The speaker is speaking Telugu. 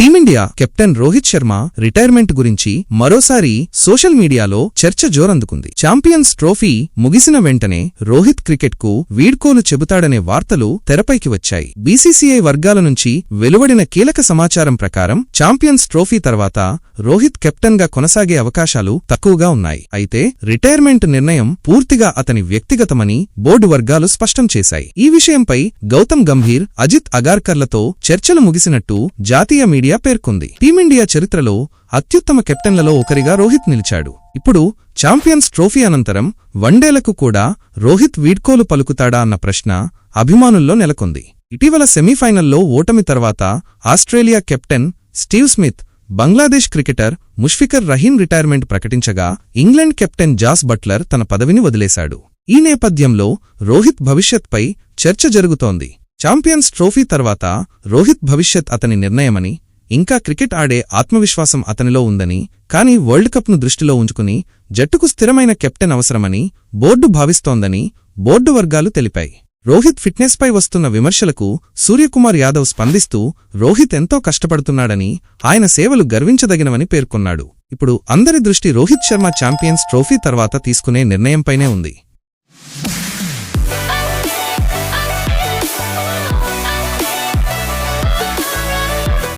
Team India captain Rohit Sharma retirement గురించి మరోసారి సోషల్ మీడియాలో చర్చ జోరందుకుంది. ఛాంపియన్స్ ట్రోఫీ ముగిసిన వెంటనే రోహిత్ క్రికెట్కు వీడ్కోలు చెబుతాడనే వార్తలు తెరపైకి వచ్చాయి. బీసీసీఐ వర్గాల నుంచి వెలువడిన కీలక సమాచారం ప్రకారం ఛాంపియన్స్ ట్రోఫీ తర్వాత రోహిత్ కెప్టెన్ గా కొనసాగే అవకాశాలు తక్కువగా ఉన్నాయి. అయితే రిటైర్మెంట్ నిర్ణయం పూర్తిగా అతని వ్యక్తిగతమని బోర్డు వర్గాలు స్పష్టం చేశాయి. ఈ విషయంపై గౌతమ్ గంభీర్, అజిత్ అగార్కర్లతో చర్చలు ముగిసినట్టు జాతీయ మీడియా పేర్కొంది. టీమిండియా చరిత్రలో అత్యుత్తమ కెప్టెన్లలో ఒకరిగా రోహిత్ నిలిచాడు. ఇప్పుడు ఛాంపియన్స్ ట్రోఫీ అనంతరం వన్డేలకు కూడా రోహిత్ వీడ్కోలు పలుకుతాడా అన్న ప్రశ్న అభిమానుల్లో నెలకొంది. ఇటీవల సెమీఫైనల్లో ఓటమి తర్వాత Australia captain Steve Smith, Bangladesh cricketer Mushfiqur Rahim retirement ప్రకటించగా ఇంగ్లాండ్ కెప్టెన్ జాస్ బట్లర్ తన పదవిని వదిలేశాడు. ఈ నేపథ్యంలో రోహిత్ భవిష్యత్పై చర్చ జరుగుతోంది. ఛాంపియన్స్ ట్రోఫీ తర్వాత రోహిత్ భవిష్యత్ అతని నిర్ణయమని, ఇంకా క్రికెట్ ఆడే ఆత్మవిశ్వాసం అతనిలో ఉందని, కానీ వరల్డ్ కప్ను దృష్టిలో ఉంచుకుని జట్టుకు స్థిరమైన కెప్టెన్ అవసరమని బోర్డు భావిస్తోందని బోర్డు వర్గాలు తెలిపాయి. రోహిత్ ఫిట్నెస్పై వస్తున్న విమర్శలకు సూర్యకుమార్ యాదవ్ స్పందిస్తూ రోహిత్ ఎంతో కష్టపడుతున్నాడని, ఆయన సేవలు గర్వించదగినవని పేర్కొన్నాడు. ఇప్పుడు అందరి దృష్టి రోహిత్ శర్మ ఛాంపియన్స్ ట్రోఫీ తర్వాత తీసుకునే నిర్ణయంపైనే ఉంది.